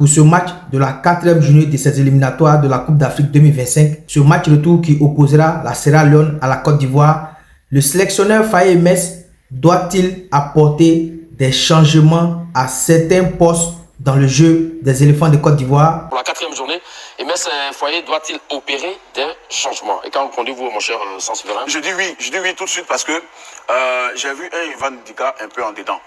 pour ce match de la 4e journée de ces éliminatoires de la Coupe d'Afrique 2025. Ce match retour qui opposera la Sierra Leone à la Côte d'Ivoire. Le sélectionneur Faye Mess doit-il apporter des changements à certains postes dans le jeu des éléphants de Côte d'Ivoire? Pour la 4e journée, Mess Foyer doit-il opérer des changements? Et qu'en répondez-vous, mon cher Sansevérien? Je dis oui tout de suite parce que j'ai vu un Ivan Ndika un peu en dedans.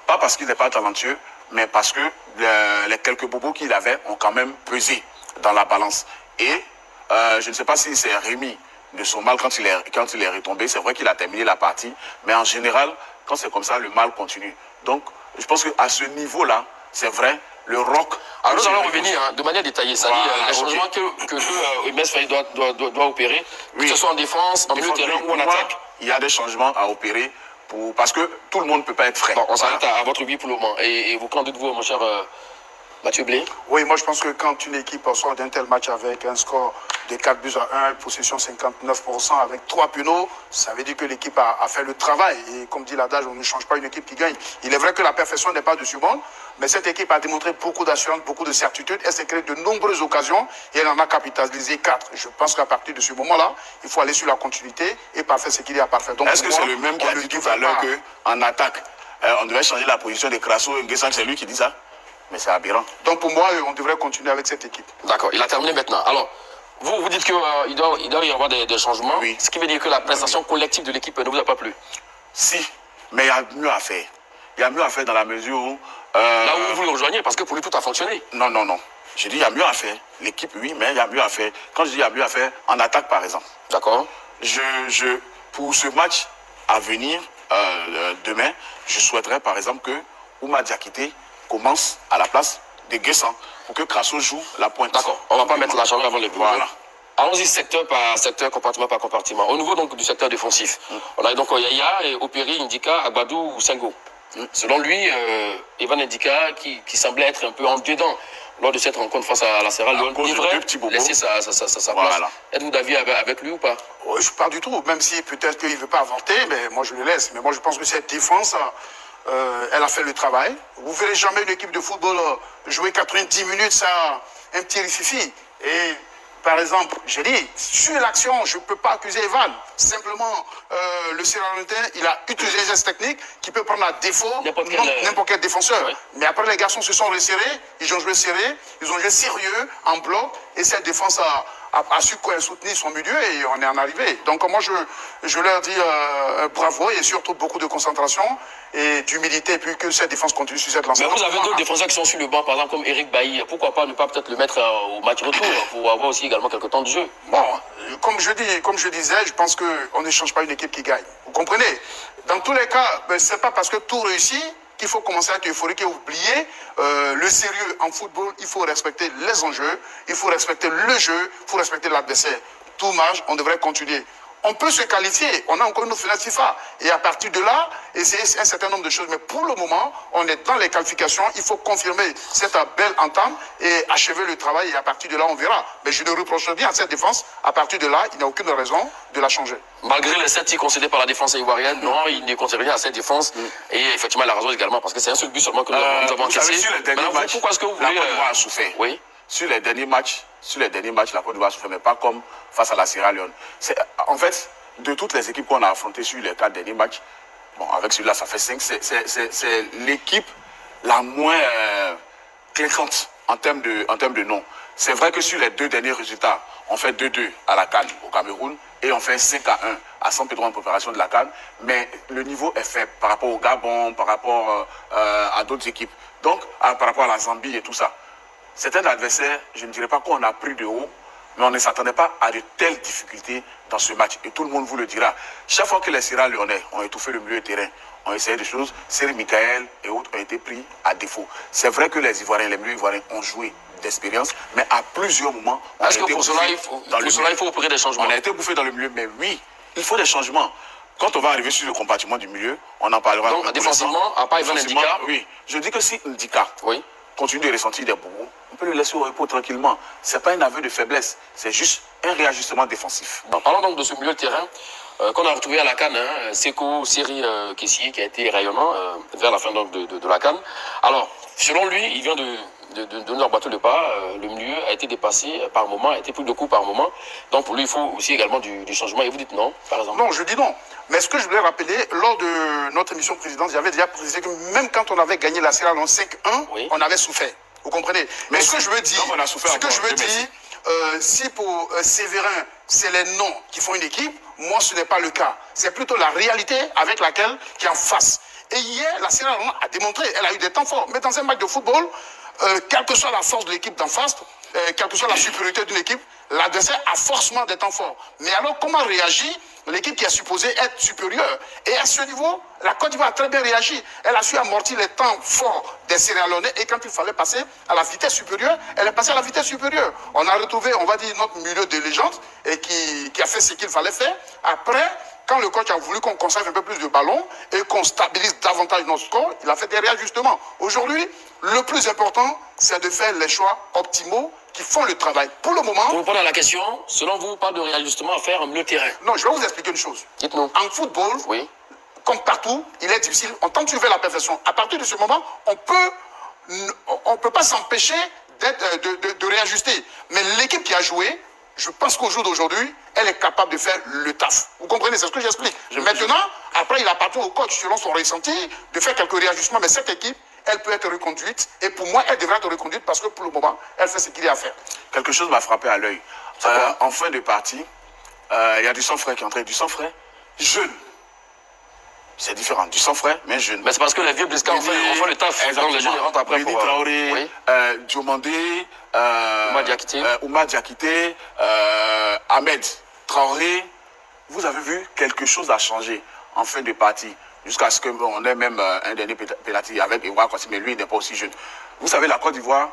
Pas parce qu'il n'est pas talentueux, mais parce que les quelques bobos qu'il avait ont quand même pesé dans la balance. Et je ne sais pas s'il s'est remis de son mal quand il est retombé. C'est vrai qu'il a terminé la partie, mais en général, quand c'est comme ça, le mal continue. Donc, je pense qu'à ce niveau-là, c'est vrai, le rock... Alors, nous allons revenir de manière détaillée. C'est-à-dire les changements que Mess Faye doit opérer, que ce soit en défense, en milieu de terrain ou en attaque. Il y a des changements à opérer parce que tout le monde ne peut pas être frais. Bon, on s'arrête à votre avis pour le moment. Et vous, qu'en dites-vous, mon cher Mathieu Blé? Oui, moi je pense que quand une équipe sort d'un tel match avec un score de 4-1, possession 59%, avec 3 pénaux, ça veut dire que l'équipe a fait le travail. Et comme dit l'adage, on ne change pas une équipe qui gagne. Il est vrai que la perfection n'est pas de ce monde, mais cette équipe a démontré beaucoup d'assurance, beaucoup de certitude. Elle s'est créée de nombreuses occasions et elle en a capitalisé 4. Je pense qu'à partir de ce moment-là, il faut aller sur la continuité et parfaire ce qu'il y a à parfaire. Est-ce que c'est le même qui a dit tout à l'heure qu'en attaque, on devait changer la position de Crasso et Nguessan? C'est lui qui dit ça? Mais c'est aberrant. Donc pour moi, on devrait continuer avec cette équipe. D'accord, il a terminé maintenant. Alors, vous dites qu'il doit y avoir des changements, oui. Ce qui veut dire que la prestation collective de l'équipe ne vous a pas plu? Si, mais il y a mieux à faire. Il y a mieux à faire dans la mesure où... Là où vous le rejoignez, parce que pour lui, tout a fonctionné. Non. Je dis il y a mieux à faire. L'équipe, oui, mais il y a mieux à faire. Quand je dis il y a mieux à faire, en attaque, par exemple. D'accord. Pour ce match à venir, demain, je souhaiterais, par exemple, que Ouma Diakité commence à la place de Nguessan pour que Crasso joue la pointe. D'accord, on ne va pas mettre la charrue avant les boules. Voilà. Allons-y secteur par secteur, compartiment par compartiment. Au niveau donc du secteur défensif, on a donc Yaya, et Opéry, Ndika, Agbadou ou Senghor. Selon lui, Ivan Ndika, qui semblait être un peu en dedans lors de cette rencontre face à la Sierra Leone, devrait laisser sa place. Êtes-vous d'avis avec lui ou pas? Je ne suis pas du tout, même si peut-être qu'il ne veut pas avorter, mais moi je le laisse. Mais moi je pense que cette défense... elle a fait le travail. Vous ne verrez jamais une équipe de football jouer 90 minutes, ça, un petit rififi. Et par exemple, j'ai dit, sur l'action, je ne peux pas accuser Evan. Simplement, le Sierra-Leone, il a utilisé des gestes techniques qui peut prendre à défaut n'importe quel défenseur. Ouais. Mais après, les garçons se sont resserrés, ils ont joué serré, ils ont joué sérieux, en bloc, et cette défense a su soutenir son milieu et on est en arrivé. Donc moi, je leur dis bravo et surtout beaucoup de concentration et d'humilité, puis que cette défense continue sur cette lancée. Mais vous avez d'autres défenseurs qui sont sur le banc, par exemple comme Eric Bailly. Pourquoi pas ne pas peut-être le mettre au match retour pour avoir aussi également quelques temps de jeu? Bon, comme je disais, je pense qu'on ne change pas une équipe qui gagne. Vous comprenez? Dans tous les cas, ce n'est pas parce que tout réussit qu'il faut commencer à être euphorique et oublier le sérieux en football. Il faut respecter les enjeux, il faut respecter le jeu, il faut respecter l'adversaire. Tout match, on devrait continuer. On peut se qualifier, on a encore une autre finale FIFA. Et à partir de là, essayer un certain nombre de choses. Mais pour le moment, on est dans les qualifications. Il faut confirmer cette belle entame et achever le travail. Et à partir de là, on verra. Mais je ne reproche rien à cette défense. À partir de là, il n'y a aucune raison de la changer. Malgré les 7 tirs concédés par la défense ivoirienne, non, il ne concède rien à cette défense. Et effectivement, il a raison également, parce que c'est un seul but seulement que nous avons encaissé. Pourquoi est-ce que vous voulez... La Côte d'Ivoire a souffert. Oui. Sur les derniers matchs, la Côte d'Ivoire a souffert, mais pas comme face à la Sierra Leone. En fait, de toutes les équipes qu'on a affrontées sur les 4 derniers matchs, bon, avec celui-là, ça fait 5, c'est l'équipe la moins clinquante en termes de nom. C'est vrai que sur les 2 derniers résultats, on fait 2-2 à la CAN au Cameroun et on fait 5-1 à San Pedro en préparation de la CAN, mais le niveau est faible par rapport au Gabon, par rapport à d'autres équipes, donc par rapport à la Zambie et tout ça. C'est un adversaire, je ne dirais pas qu'on a pris de haut, mais on ne s'attendait pas à de telles difficultés dans ce match. Et tout le monde vous le dira. Chaque fois que les Sierra-Léonais ont étouffé le milieu de terrain, ont essayé des choses, Seri Michael et autres ont été pris à défaut. C'est vrai que les Ivoiriens, les milieux Ivoiriens ont joué d'expérience, mais à plusieurs moments, est-ce que pour cela, il faut opérer des changements? On a été bouffé dans le milieu, mais oui, il faut des changements. Quand on va arriver sur le compartiment du milieu, on en parlera. Donc, défensivement, à part Ivan Ndika? Oui, je dis que si Ndika continue de ressentir des bourreaux, on peut le laisser au repos tranquillement. Ce n'est pas un aveu de faiblesse, c'est juste un réajustement défensif. Parlons donc de ce milieu de terrain qu'on a retrouvé à la CAN, Seko Seri Kessie, qui a été rayonnant vers la fin donc, de la CAN. Alors, selon lui, il vient de de leur bateau de pas. Le milieu a été dépassé par moment, a été pris de coups par moment. Donc pour lui, il faut aussi également du changement. Et vous dites non, par exemple? Non, je dis non. Mais ce que je voulais rappeler, lors de notre émission présidente, j'avais déjà précisé que même quand on avait gagné la Sierra Leone 5-1, oui, on avait souffert. Vous comprenez? Mais ce que je veux dire, si pour Séverin, c'est les noms qui font une équipe, moi ce n'est pas le cas. C'est plutôt la réalité avec laquelle qui est en face. Et hier, la Sierra Leone a démontré, elle a eu des temps forts. Mais dans un match de football, quelle que soit la force de l'équipe d'en face, quelle que soit la supériorité d'une équipe, l'adversaire a forcément des temps forts. Mais alors, comment réagit l'équipe qui est supposée être supérieure? Et à ce niveau, la Côte d'Ivoire a très bien réagi. Elle a su amortir les temps forts des Sierra Leonais et quand il fallait passer à la vitesse supérieure, elle est passée à la vitesse supérieure. On a retrouvé, on va dire, notre milieu de légende et qui a fait ce qu'il fallait faire. Après, quand le coach a voulu qu'on conserve un peu plus de ballons et qu'on stabilise davantage notre score, il a fait des réajustements. Aujourd'hui, le plus important, c'est de faire les choix optimaux qui font le travail. Pour le moment... Pour répondre à la question, selon vous, pas de réajustement à faire en milieu de terrain? Non, je vais vous expliquer une chose. Dites-nous. En football, oui, comme partout, il est difficile. On tente de trouver la perfection. À partir de ce moment, on peut pas s'empêcher de réajuster. Mais l'équipe qui a joué, je pense qu'au jour d'aujourd'hui, elle est capable de faire le taf. Vous comprenez? C'est ce que j'explique. Maintenant, après, il appartient au coach, selon son ressenti, de faire quelques réajustements. Mais cette équipe, elle peut être reconduite. Et pour moi, elle devrait être reconduite parce que pour le moment, elle fait ce qu'il y a à faire. Quelque chose m'a frappé à l'œil. En fin de partie, il y a du sang frais qui est entré. Du sang frais jeune. C'est différent. Du sang frais, mais jeune. Mais c'est parce que les vieux Bliska ont fait le taf. Exactement. Les jeunes rentrent après. Béni Traoré, oui, Diomandé, Oumar Diakité, Ahmed Traoré. Vous avez vu, quelque chose a changé en fin de partie. Jusqu'à ce qu'on ait même un dernier pénalty avec Ivoire, mais lui, il n'est pas aussi jeune. Vous savez, la Côte d'Ivoire,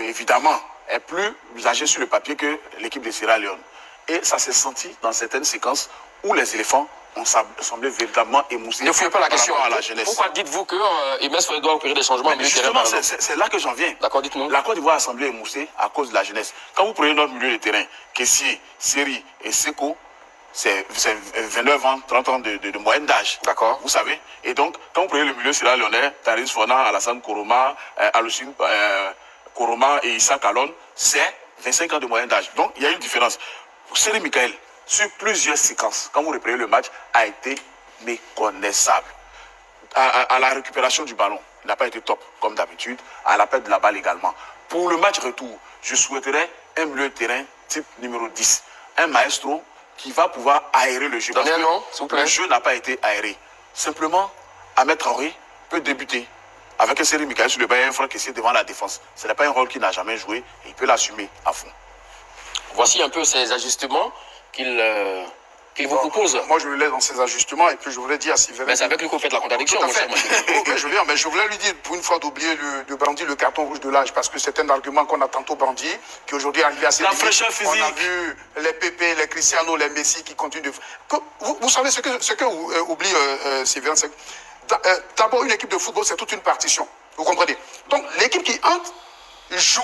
évidemment, est plus âgée sur le papier que l'équipe de Sierra Leone. Et ça s'est senti dans certaines séquences où les éléphants ont semblé véritablement émoussés. Ne fouillez pas la question à la jeunesse. Pourquoi dites-vous que Emes doit opérer des changements? Justement, c'est là que j'en viens. D'accord, dites-nous. La Côte d'Ivoire a semblé émoussée à cause de la jeunesse. Quand vous prenez notre milieu de terrain, Kessié, Seri et Seko, c'est 29 ans, 30 ans de moyenne d'âge. D'accord. Vous savez. Et donc, quand vous prenez le milieu sierra-léonais, Taris Fona, Alassane Koroma, Alucine Koroma et Issa Kalon, c'est 25 ans de moyenne d'âge. Donc, il y a une différence. Seri Michael, sur plusieurs séquences, quand vous reprenez le match, a été méconnaissable. À la récupération du ballon, il n'a pas été top, comme d'habitude. À la perte de la balle également. Pour le match retour, je souhaiterais un milieu de terrain type numéro 10. Un maestro qui va pouvoir aérer le jeu. Donnez un nom, s'il vous plaît. Le jeu n'a pas été aéré. Simplement, Ahmed Traoré peut débuter avec un Seri Michael sur le banc et un Franck Kessié devant la défense. Ce n'est pas un rôle qu'il n'a jamais joué et il peut l'assumer à fond. Voici un peu ces ajustements qu'il vous propose. Moi, je le laisse dans ses ajustements et puis je voulais dire à Sylvain. Mais c'est avec lui qu'on fait la contradiction. Tout à fait. Mais je voulais lui dire, pour une fois, d'oublier de brandir le carton rouge de l'âge parce que c'est un argument qu'on a tantôt brandi, qui aujourd'hui est arrivé à ses limites. Fraîcheur physique. On a vu les Pépé, les Cristiano, les Messi qui continuent de... Vous savez ce que oublie Sylvain, c'est d'abord, une équipe de football, c'est toute une partition. Vous comprenez? Donc, l'équipe qui entre joue.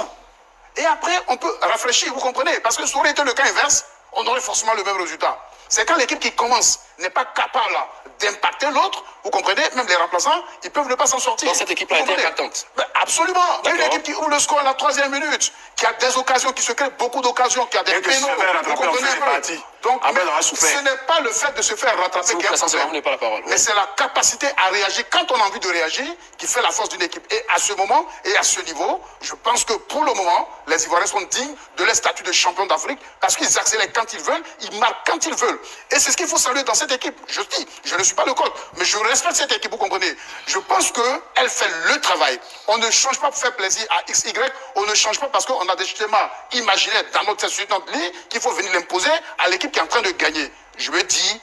Et après, on peut réfléchir, vous comprenez? Parce que ça aurait été le cas inverse, on aurait forcément le même résultat. C'est quand l'équipe qui commence n'est pas capable d'impacter l'autre, vous comprenez? Même les remplaçants, ils peuvent ne pas s'en sortir. Donc cette équipe-là a été impactante. Absolument. Une équipe qui ouvre le score à la 3e minute, qui a des occasions, qui se crée beaucoup d'occasions, qui a des pénaux. Vous comprenez? Donc, ce n'est pas le fait de se faire rattraper qui est un problème. Mais c'est la capacité à réagir quand on a envie de réagir qui fait la force d'une équipe. Et à ce moment et à ce niveau, je pense que pour le moment, les Ivoiriens sont dignes de leur statut de champion d'Afrique parce qu'ils accélèrent quand ils veulent, ils marquent quand ils veulent. Et c'est ce qu'il faut saluer dans cette équipe. Je dis, je ne suis pas le coach, mais je respecte cette équipe, vous comprenez. Je pense qu'elle fait le travail. On ne change pas pour faire plaisir à X, Y. On ne change pas parce qu'on a des schémas imaginaires dans notre ligne qu'il faut venir l'imposer à l'équipe qui est en train de gagner. Je me dis,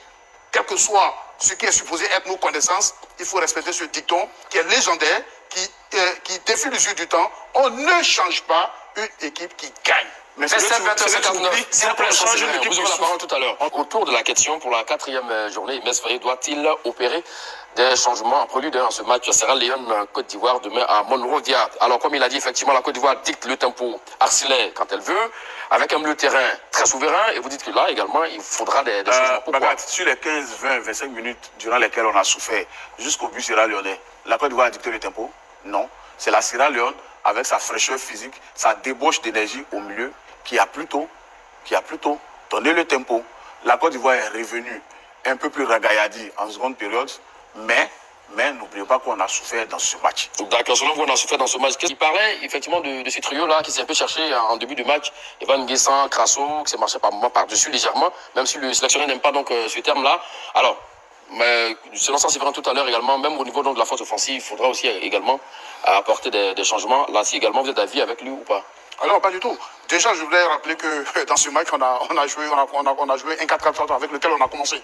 quel que soit ce qui est supposé être nos connaissances, il faut respecter ce dicton qui est légendaire, qui défie l'usure du temps. On ne change pas une équipe qui gagne. Mais c'est vous aurez la parole tout à l'heure. Autour de la question pour la 4e journée, Emes Faye doit-il opérer des changements en prélude dans ce match Sierra Leone-Côte d'Ivoire demain à Monrovia? Alors comme il a dit, effectivement, la Côte d'Ivoire dicte le tempo harcelé quand elle veut, avec un milieu de terrain très souverain, et vous dites que là également il faudra des changements. Pourquoi? Sur les 15, 20, 25 minutes durant lesquelles on a souffert jusqu'au but Sierra Leone, la Côte d'Ivoire a dicté le tempo? Non. C'est la Sierra Leone avec sa fraîcheur physique, sa débauche d'énergie au milieu, qui a plutôt donné le tempo. La Côte d'Ivoire est revenue un peu plus ragaillardie en seconde période, mais n'oubliez pas qu'on a souffert dans ce match. D'accord, selon vous, on a souffert dans ce match. Il paraît effectivement de ce trio-là qui s'est un peu cherché en début de match. Evan Guessant, Crasso, qui s'est marché par moment par-dessus légèrement, même si le sélectionneur n'aime pas donc ce terme-là. Alors, mais selon Saint-Séverin tout à l'heure également, même au niveau donc, de la force offensive, il faudra aussi également apporter des changements. Là, si également vous êtes d'avis avec lui ou pas? Alors, pas du tout. Déjà, je voulais rappeler que dans ce match, on a joué un 4-4-3 avec lequel on a commencé.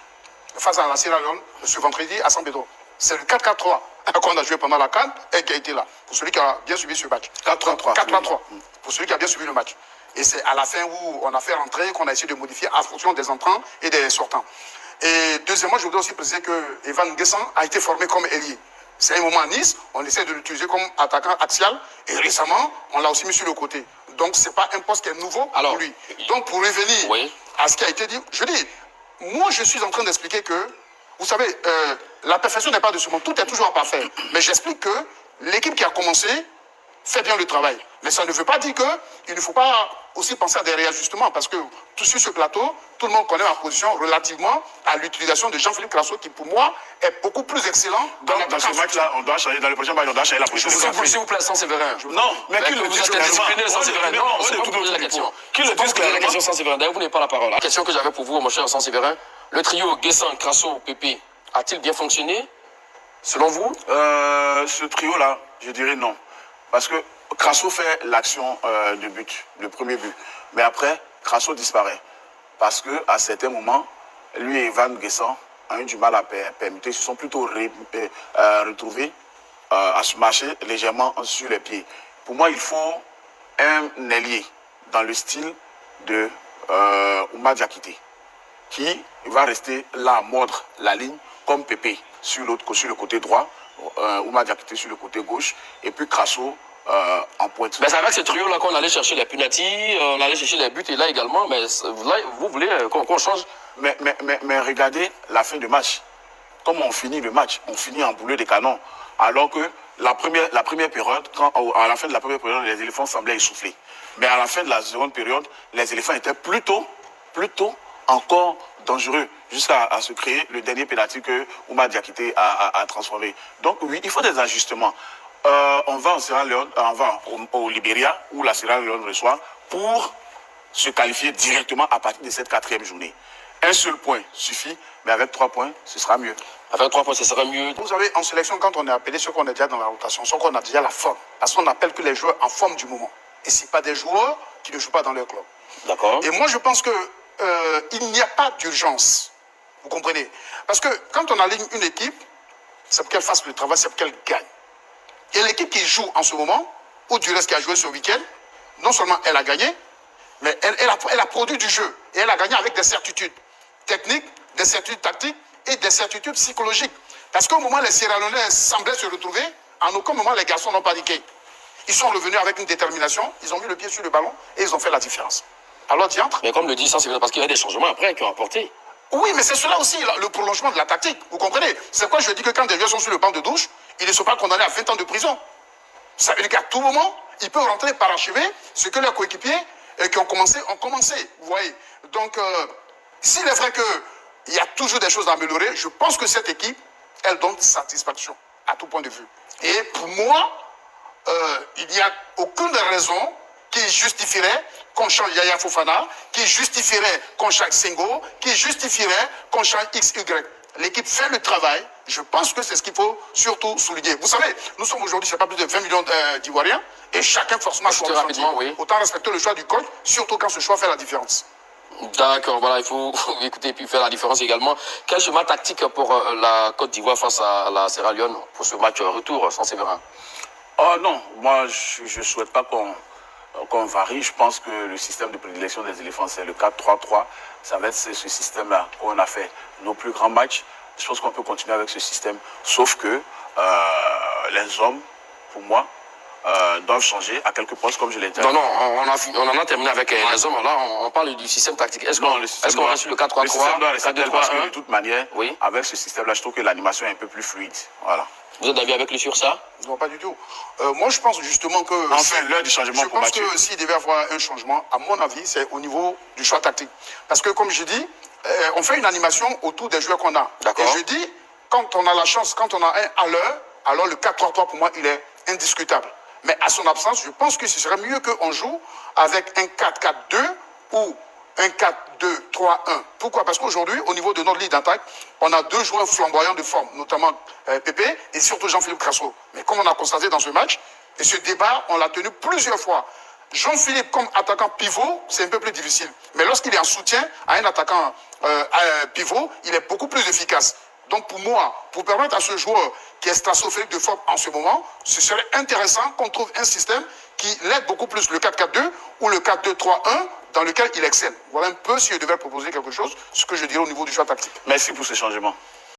Face à la Sierra Leone, ce vendredi à San Pedro. C'est le 4-4-3 qu'on a joué pendant la CAN et qui a été là. Pour celui qui a bien suivi ce match. 4-3-3. 4-3-3. Pour celui qui a bien suivi le match. Et c'est à la fin où on a fait rentrer, qu'on a essayé de modifier en fonction des entrants et des sortants. Et deuxièmement, je voudrais aussi préciser que Evan Guessant a été formé comme ailier. C'est un moment à Nice, on essaie de l'utiliser comme attaquant axial. Et récemment, on l'a aussi mis sur le côté. Donc, ce n'est pas un poste qui est nouveau pour lui. Donc, pour revenir à ce qui a été dit, je dis, moi, je suis en train d'expliquer que, vous savez, la perfection n'est pas de ce monde. Tout est toujours imparfait. Mais j'explique que l'équipe qui a commencé fait bien le travail. Mais ça ne veut pas dire qu'il ne faut pas aussi penser à des réajustements. Parce que sur ce plateau, tout le monde connaît ma position relativement à l'utilisation de Jean-Philippe Crasso, qui pour moi est beaucoup plus excellent. Donc dans ce match-là, on doit changer, dans le prochain match, on doit changer la position. S'il vous plaît, Saint-Séverin. Non, mais qui le dit clairement? Non, c'est pas vous poser la question. Qui le dit clairement? La question, Saint-Séverin. D'ailleurs, vous n'avez pas la parole. La question que j'avais pour vous, mon cher Saint-Séverin, le trio Guessant, Crasso, Pépé, a-t-il bien fonctionné, selon vous? Ce trio-là, je dirais non. Parce que Crasso fait l'action de but, le premier but. Mais après, Crasso disparaît. Parce qu'à certains moments, lui et Evan Guessant ont eu du mal à permuter. Ils se sont plutôt retrouvés à se marcher légèrement sur les pieds. Pour moi, il faut un ailier dans le style de Ouma Diakité, qui va rester là à mordre la ligne comme Pépé sur le côté droit, Ouma Diakité sur le côté gauche, et puis Crasso en pointe. Mais c'est avec ce trio-là qu'on allait chercher les pénaltys, on allait chercher les buts et là également, mais là, vous voulez qu'on change? Mais regardez la fin du match. Comment on finit le match? On finit en boulet de canon. Alors que la première période, à la fin de la première période, les éléphants semblaient essoufflés. Mais à la fin de la seconde période, les éléphants étaient plutôt encore dangereux, jusqu'à se créer le dernier pénalty que Ouma Diakité a transformé. Donc oui, il faut des ajustements. On va en Sierra Leone, on va au Libéria, où la Sierra Leone reçoit, pour se qualifier directement à partir de cette 4e journée. Un seul point suffit, mais avec 3 points, ce sera mieux. Avec 3 points, ce sera mieux. Vous savez, en sélection, quand on est appelé, ceux qu'on est déjà dans la rotation, ceux qu'on a déjà la forme, parce qu'on n'appelle que les joueurs en forme du moment. Et ce n'est pas des joueurs qui ne jouent pas dans leur club. D'accord. Et moi, je pense que il n'y a pas d'urgence. Vous comprenez? Parce que quand on aligne une équipe, c'est pour qu'elle fasse le travail, c'est pour qu'elle gagne. Et l'équipe qui joue en ce moment, ou du reste qui a joué ce week-end, non seulement elle a gagné, mais elle a produit du jeu. Et elle a gagné avec des certitudes techniques, des certitudes tactiques et des certitudes psychologiques. Parce qu'au moment où les Sierra Leonais semblaient se retrouver, en aucun moment les garçons n'ont paniqué. Ils sont revenus avec une détermination, ils ont mis le pied sur le ballon et ils ont fait la différence. Alors diantre. Mais comme le dit ça, c'est parce qu'il y a des changements après qui ont apporté. Oui, mais c'est cela aussi, le prolongement de la tactique. Vous comprenez? C'est quoi je dis que quand des joueurs sont sur le banc de douche, ils ne sont pas condamnés à 20 ans de prison. Ça veut dire qu'à tout moment, ils peuvent rentrer parachever ce que leurs coéquipiers qui ont commencé ont commencé. Vous voyez? Donc, s'il est vrai qu'il y a toujours des choses à améliorer, je pense que cette équipe, elle donne satisfaction à tout point de vue. Et pour moi, il n'y a aucune raison qui justifierait qu'on change Yaya Fofana, qui justifierait qu'on change Senghor, qui justifierait qu'on change XY. L'équipe fait le travail. Je pense que c'est ce qu'il faut surtout souligner. Vous savez, nous sommes aujourd'hui, je ne sais pas, plus de 20 millions d'Ivoiriens, et chacun forcément choisit rapidement. Oui. Autant respecter le choix du coach, surtout quand ce choix fait la différence. D'accord, voilà, il faut écouter et puis faire la différence également. Quel schéma tactique pour la Côte d'Ivoire face à la Sierra Leone pour ce match retour, Saint-Séverin? Oh non, moi je ne souhaite pas qu'on varie. Je pense que le système de prédilection des éléphants, c'est le 4-3-3. Ça va être ce système-là qu'on a fait nos plus grands matchs. Je pense qu'on peut continuer avec ce système. Sauf que les hommes, pour moi, doivent changer à quelques postes, comme je l'ai dit. Non, on en a terminé avec les hommes. Là, on parle du système tactique. Est-ce qu'on reste sur le 4-3-3, le système doit rester tel parce que de toute manière, oui, avec ce système-là, je trouve que l'animation est un peu plus fluide. Voilà. Vous êtes d'accord avec lui sur ça? Non, pas du tout. Moi, je pense justement que... Enfin, l'heure du changement pour Mathieu. Je pense que s'il devait y avoir un changement, à mon avis, c'est au niveau du choix tactique. Parce que, comme je dis, on fait une animation autour des joueurs qu'on a. Et je dis, quand on a la chance, quand on a un à l'heure, alors le 4-3-3, pour moi, il est indiscutable. Mais à son absence, je pense que ce serait mieux qu'on joue avec un 4-4-2 ou un 4-2-3-1. Pourquoi? Parce qu'aujourd'hui, au niveau de notre ligne d'attaque, on a deux joueurs flamboyants de forme, notamment Pépé et surtout Jean-Philippe Crasso. Mais comme on a constaté dans ce match, et ce débat, on l'a tenu plusieurs fois, Jean-Philippe comme attaquant pivot, c'est un peu plus difficile. Mais lorsqu'il est en soutien à un attaquant pivot, il est beaucoup plus efficace. Donc pour moi, pour permettre à ce joueur qui est stratosphérique de forme en ce moment, ce serait intéressant qu'on trouve un système qui l'aide beaucoup plus, le 4-4-2 ou le 4-2-3-1, dans lequel il excelle. Voilà un peu si je devais proposer quelque chose, ce que je dirais au niveau du choix tactique. Merci pour ce changement.